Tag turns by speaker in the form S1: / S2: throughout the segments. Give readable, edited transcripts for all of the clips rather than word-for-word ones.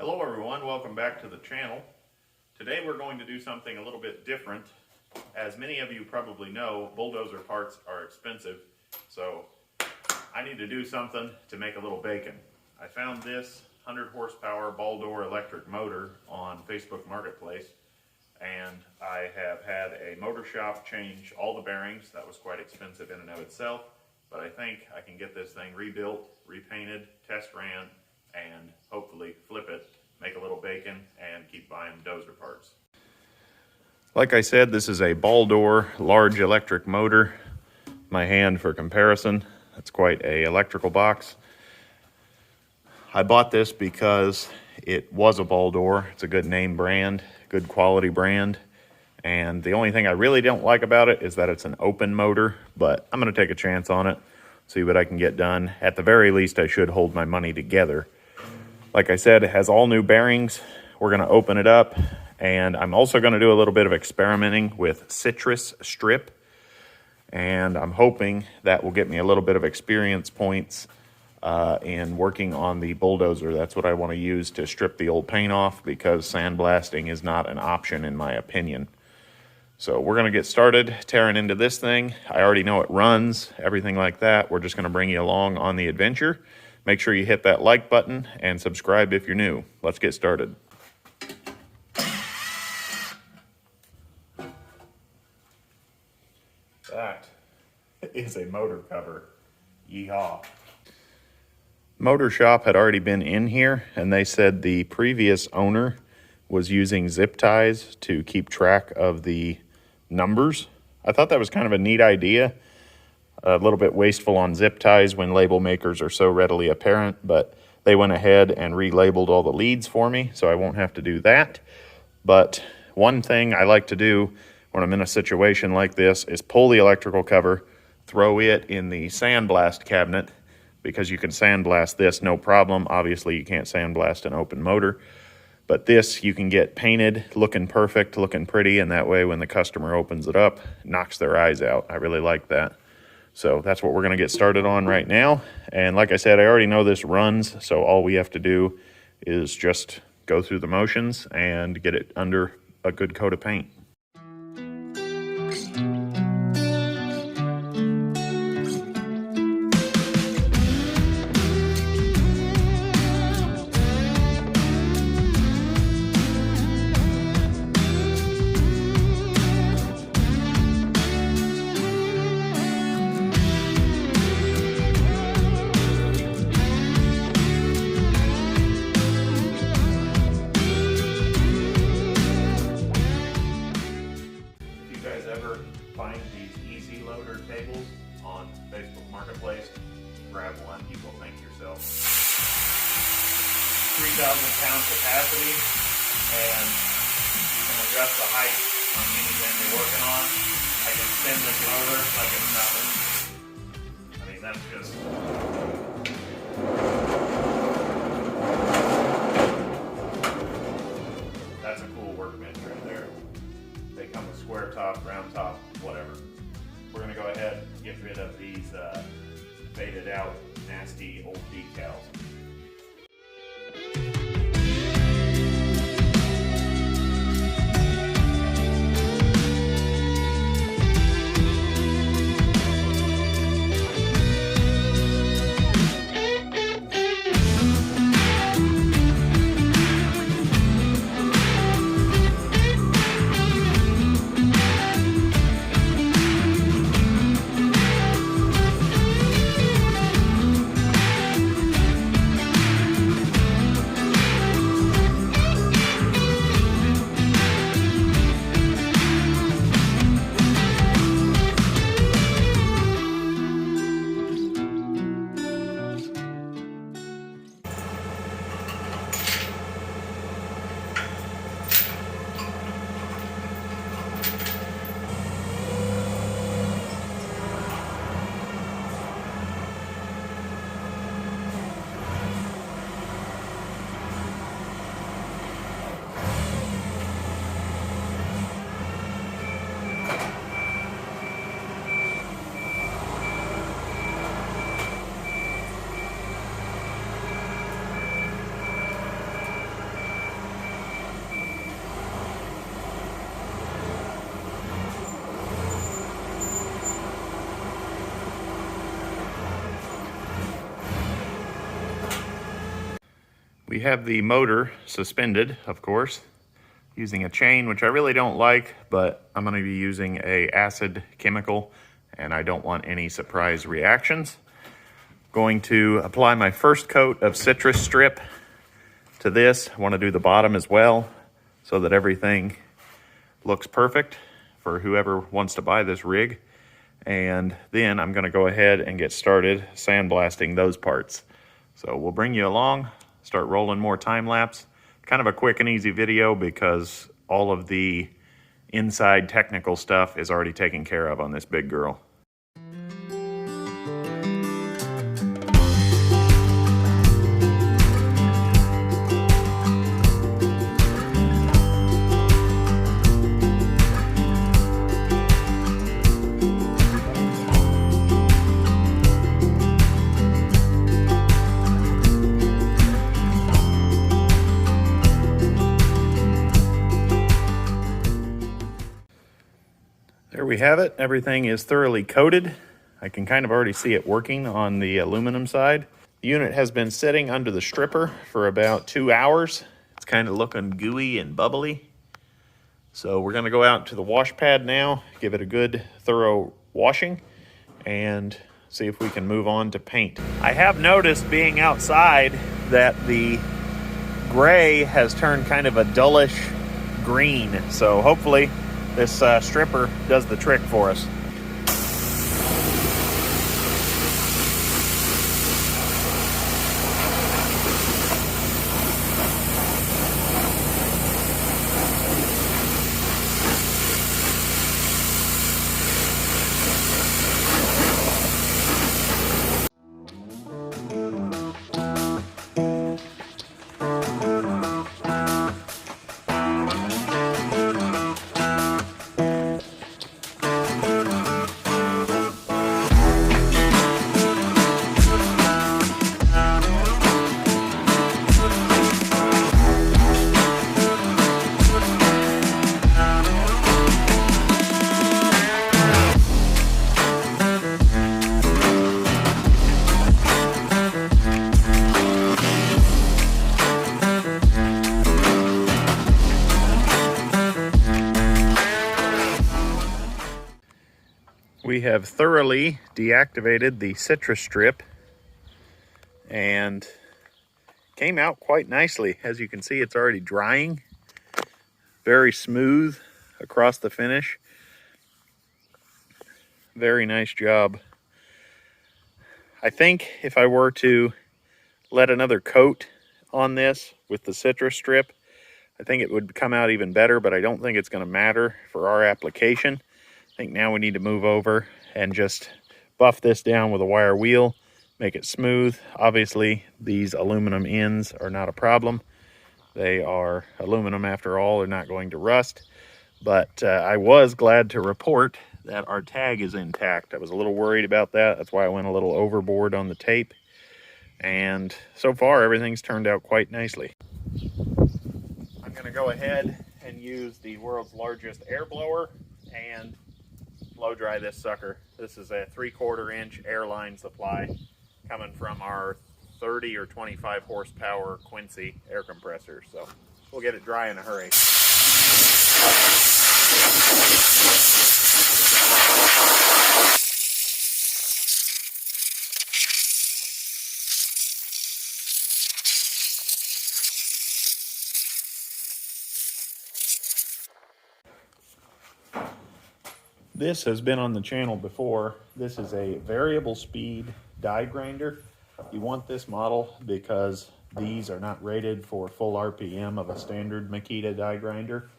S1: Hello everyone, welcome back to the channel. Today we're going to do something a little bit different. As many of you probably know, bulldozer parts are expensive, so I need to do something to make a little bacon. I found this 100 horsepower ball door electric motor on Facebook Marketplace, and I have had a motor shop change all the bearings. That was quite expensive in and of itself, but I think I can get this thing rebuilt, repainted, test ran, and hopefully flip it, make a little bacon, and keep buying dozer parts. Like I said, this is a ball door large electric motor. My hand for comparison. That's quite a electrical box. I bought this because it was a ball door. It's a good name brand, good quality brand. And the only thing I really don't like about it is that it's an open motor, but I'm gonna take a chance on it, see what I can get done. At the very least, I should hold my money together. Like I said, it has all new bearings. We're gonna open it up, and I'm also gonna do a little bit of experimenting with citrus strip, and I'm hoping that will get me a little bit of experience points in working on the bulldozer. That's what I wanna use to strip the old paint off, because sandblasting is not an option in my opinion. So we're gonna get started tearing into this thing. I already know it runs, everything like that. We're just gonna bring you along on the adventure. Make sure you hit that like button and subscribe if you're new. Let's get started. That is a motor cover. Yeehaw. Motor shop had already been in here, and they said the previous owner was using zip ties to keep track of the numbers. I thought that was kind of a neat idea. A little bit wasteful on zip ties when label makers are so readily apparent, but they went ahead and relabeled all the leads for me, so I won't have to do that. But one thing I like to do when I'm in a situation like this is pull the electrical cover, throw it in the sandblast cabinet, because you can sandblast this no problem. Obviously, you can't sandblast an open motor, but this you can get painted, looking perfect, looking pretty, and that way when the customer opens it up, it knocks their eyes out. I really like that. So that's what we're gonna get started on right now. And like I said, I already know this runs, so all we have to do is just go through the motions and get it under a good coat of paint. Find these easy loader tables on Facebook Marketplace, grab one, you will thank yourself. 3,000 pound capacity, and you can adjust the height on anything you're working on. I can spin this loader like it's nothing. I mean, that's just... that's a cool workbench right there. They come with square top, round top, whatever. We're gonna go ahead and get rid of these faded out, nasty old decals. We have the motor suspended, of course, using a chain, which I really don't like, but I'm going to be using a acid chemical, and I don't want any surprise reactions. Going to apply my first coat of citrus strip to this. I want to do the bottom as well so that everything looks perfect for whoever wants to buy this rig. And then I'm going to go ahead and get started sandblasting those parts. So we'll bring you along, start rolling more time lapse. Kind of a quick and easy video because all of the inside technical stuff is already taken care of on this big girl. There we have it. Everything is thoroughly coated. I can kind of already see it working on the aluminum side. The unit has been sitting under the stripper for about 2 hours. It's kind of looking gooey and bubbly. So we're going to go out to the wash pad now, give it a good thorough washing, and see if we can move on to paint. I have noticed being outside that the gray has turned kind of a dullish green. So hopefully this stripper does the trick for us. We have thoroughly deactivated the citrus strip and came out quite nicely. As you can see, it's already drying. Very smooth across the finish. Very nice job. I think if I were to let another coat on this with the citrus strip, I think it would come out even better, but I don't think it's going to matter for our application. I think now we need to move over and just buff this down with a wire wheel, make it smooth. Obviously, these aluminum ends are not a problem. They are aluminum after all, they're not going to rust. But I was glad to report that our tag is intact. I was a little worried about that. That's why I went a little overboard on the tape. And so far, everything's turned out quite nicely. I'm gonna go ahead and use the world's largest air blower and blow dry this sucker. This is a 3/4 inch airline supply coming from our 30 or 25 horsepower Quincy air compressor. So we'll get it dry in a hurry. This has been on the channel before. This is a variable speed die grinder. You want this model because these are not rated for full RPM of a standard Makita die grinder.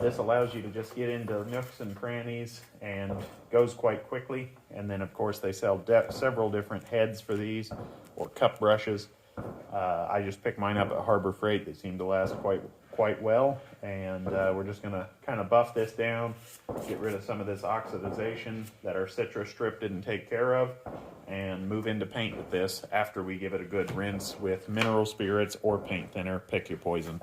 S1: This allows you to just get into nooks and crannies and goes quite quickly. And then of course they sell several different heads for these, or cup brushes. I just picked mine up at Harbor Freight. They seem to last quite well, and we're just gonna kind of buff this down, get rid of some of this oxidization that our citrus strip didn't take care of, and move into paint with this after we give it a good rinse with mineral spirits or paint thinner. Pick your poison.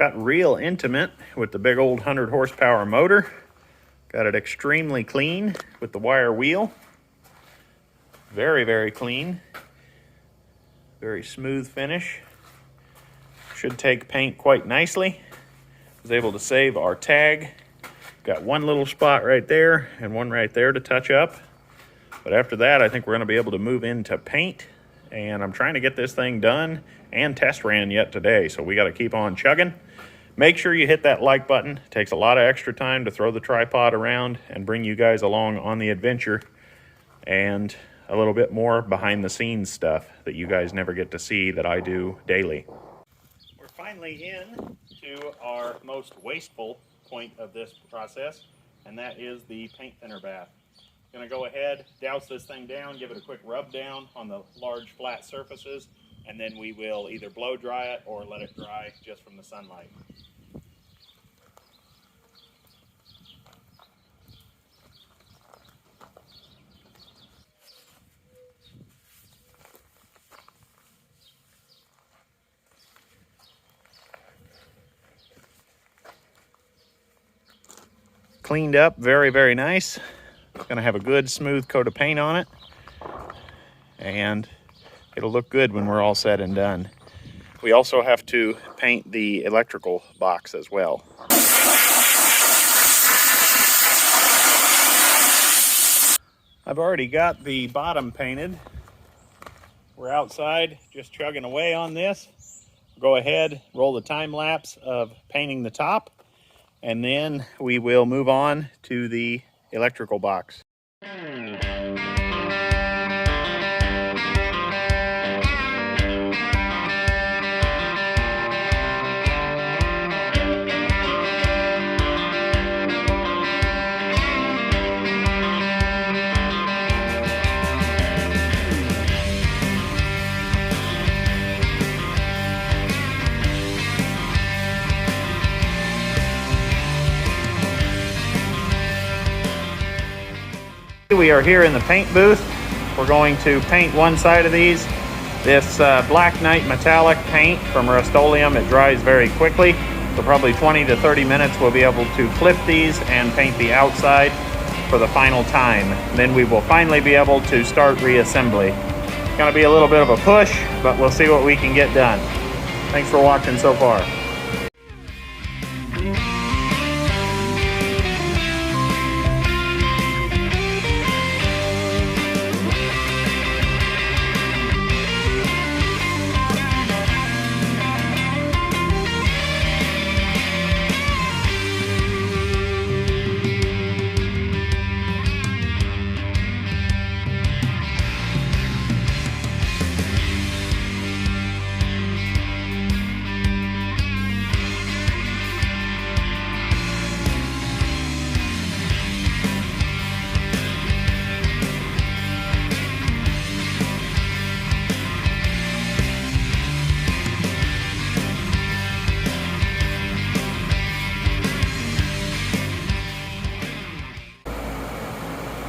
S1: got real intimate with the big old 100 horsepower motor. Got it extremely clean with the wire wheel. Very, very clean. Very smooth finish. Should take paint quite nicely. Was able to save our tag. Got one little spot right there and one right there to touch up. But after that, I think we're gonna be able to move into paint. And I'm trying to get this thing done and test ran yet today. So we gotta keep on chugging. Make sure you hit that like button. It takes a lot of extra time to throw the tripod around and bring you guys along on the adventure. And a little bit more behind the scenes stuff that you guys never get to see that I do daily. We're finally in to our most wasteful point of this process, and that is the paint thinner bath. Gonna go ahead, douse this thing down, give it a quick rub down on the large flat surfaces, and then we will either blow dry it or let it dry just from the sunlight. Cleaned up, very, very nice. It's gonna have a good smooth coat of paint on it, and it'll look good when we're all said and done. We also have to paint the electrical box as well. I've already got the bottom painted. We're outside just chugging away on this. Go ahead, roll the time lapse of painting the top, and then we will move on to the electrical box. We are here in the paint booth. We're going to paint one side of these. This Black Knight metallic paint from Rust-Oleum, it dries very quickly. So probably 20 to 30 minutes we'll be able to clip these and paint the outside for the final time. Then we will finally be able to start reassembly. It's gonna be a little bit of a push, but we'll see what we can get done. Thanks for watching so far.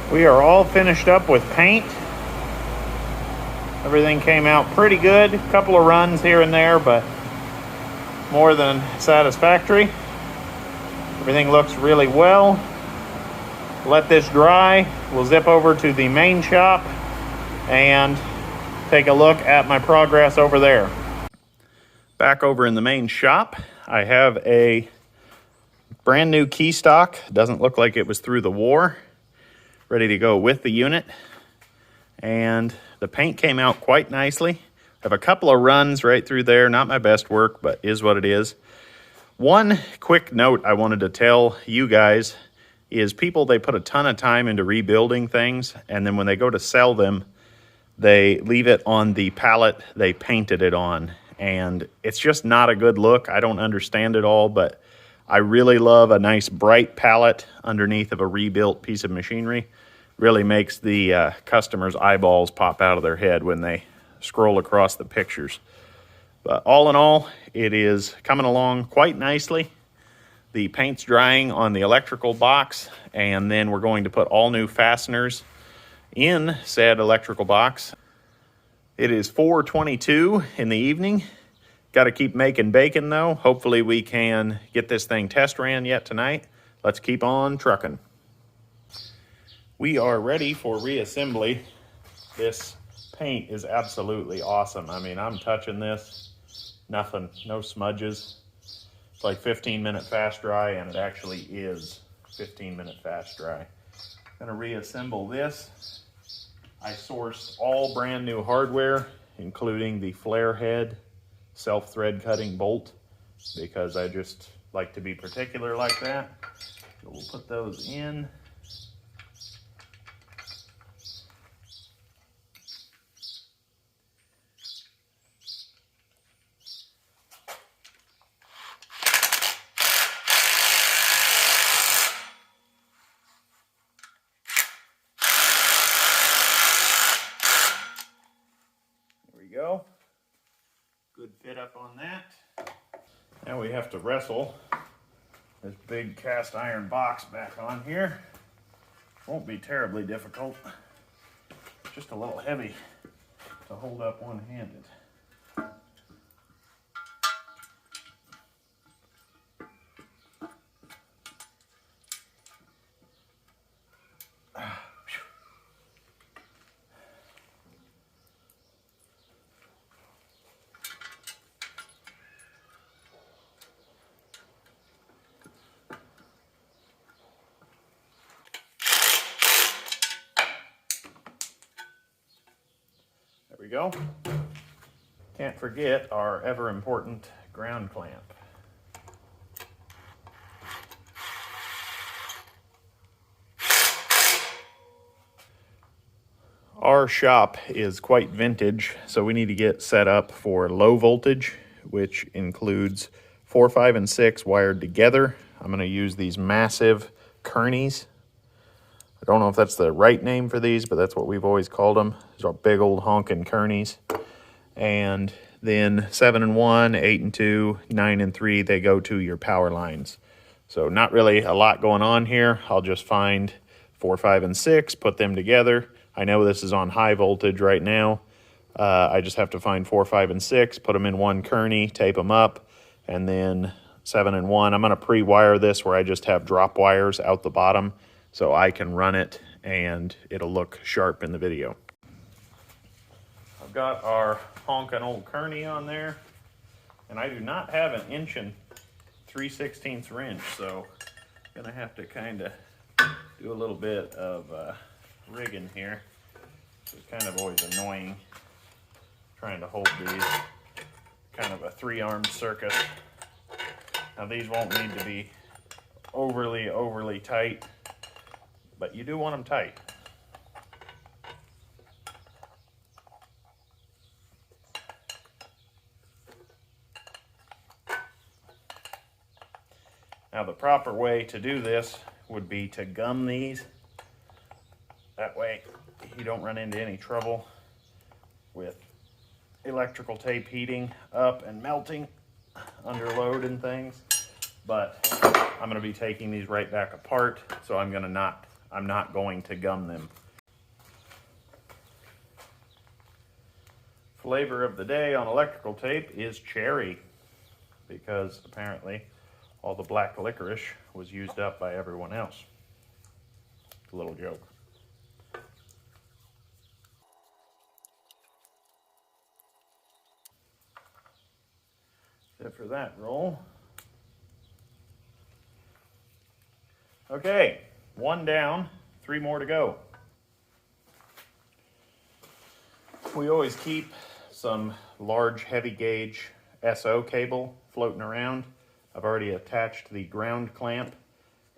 S1: We are all finished up with paint. Everything came out pretty good. A couple of runs here and there, but more than satisfactory. Everything looks really well. Let this dry. We'll zip over to the main shop and take a look at my progress over there. Back over in the main shop, I have a brand new key stock. Doesn't look like it was through the war. Ready to go with the unit, and the paint came out quite nicely. I have a couple of runs right through there, not my best work, but is what it is. One quick note I wanted to tell you guys is people, they put a ton of time into rebuilding things, and then when they go to sell them, they leave it on the palette they painted it on, and it's just not a good look. I don't understand it all, but I really love a nice bright palette underneath of a rebuilt piece of machinery. Really makes the customer's eyeballs pop out of their head when they scroll across the pictures. But all in all, it is coming along quite nicely. The paint's drying on the electrical box, and then we're going to put all new fasteners in said electrical box. It is 4:22 in the evening. got to keep making bacon though. Hopefully we can get this thing test ran yet tonight. Let's keep on trucking. We are ready for reassembly. This paint is absolutely awesome. I mean, I'm touching this, nothing, no smudges. It's like 15-minute fast dry, and it actually is 15-minute fast dry. Gonna reassemble this. I sourced all brand new hardware, including the flare head self-thread cutting bolt, because I just like to be particular like that. So we'll put those in. There we go. Good fit up on that. Now we have to wrestle this big cast iron box back on here. Won't be terribly difficult. Just a little heavy to hold up one-handed. There we go. Can't forget our ever important ground clamp. Our shop is quite vintage, so we need to get set up for low voltage, which includes 4, 5, and 6 wired together. I'm going to use these massive Kearneys. I don't know if that's the right name for these, but that's what we've always called them. These are big old honking Kearneys. And then 7 and 1, 8 and 2, 9 and 3, they go to your power lines. So not really a lot going on here. I'll just find 4, 5, and 6, put them together. I know this is on high voltage right now. I just have to find 4, 5, and 6, put them in one Kearney, tape them up, and then 7 and 1. I'm going to pre-wire this where I just have drop wires out the bottom so I can run it and it'll look sharp in the video. I've got our honking old Kearney on there, and I do not have an 1 3/16 wrench, so I'm going to have to kind of do a little bit of rigging here. It's kind of always annoying trying to hold these. Kind of a 3-armed circus. Now these won't need to be overly tight, but you do want them tight. Now the proper way to do this would be to gum these. That way you don't run into any trouble with electrical tape heating up and melting under load and things. But I'm going to be taking these right back apart, so I'm not going to gum them. Flavor of the day on electrical tape is cherry, because apparently all the black licorice was used up by everyone else. It's a little joke. Except for that roll. Okay, 1 down, 3 more to go. We always keep some large heavy gauge SO cable floating around. I've already attached the ground clamp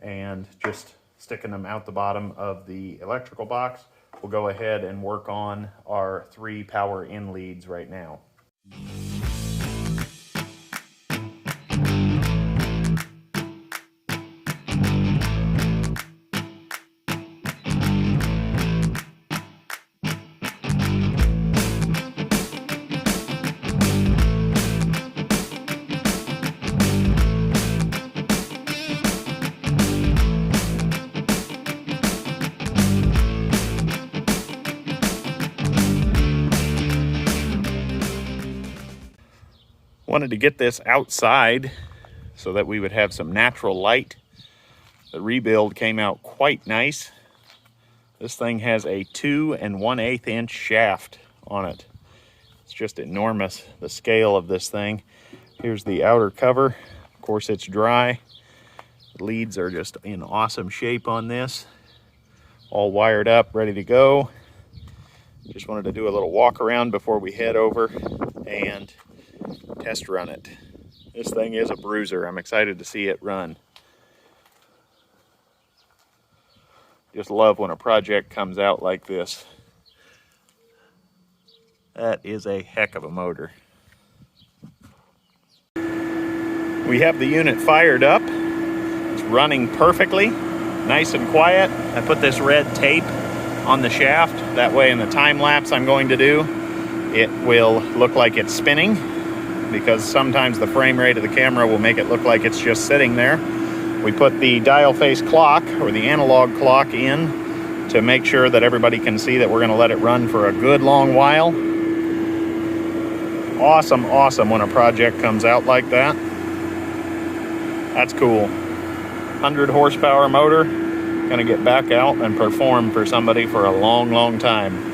S1: and just sticking them out the bottom of the electrical box. We'll go ahead and work on our 3 power in leads right now. Wanted to get this outside so that we would have some natural light. The rebuild came out quite nice. This thing has a 2 1/8 inch shaft on it. It's just enormous, the scale of this thing. Here's the outer cover. Of course, it's dry. The leads are just in awesome shape on this. All wired up, ready to go. Just wanted to do a little walk around before we head over and test run it. This thing is a bruiser. I'm excited to see it run. Just love when a project comes out like this. That is a heck of a motor. We have the unit fired up. It's running perfectly, nice and quiet. I put this red tape on the shaft. That way in the time lapse I'm going to do, it will look like it's spinning, because sometimes the frame rate of the camera will make it look like it's just sitting there. We put the dial face clock, or the analog clock, in to make sure that everybody can see that we're going to let it run for a good long while. Awesome, awesome when a project comes out like that. That's cool. 100 horsepower motor, going to get back out and perform for somebody for a long, long time.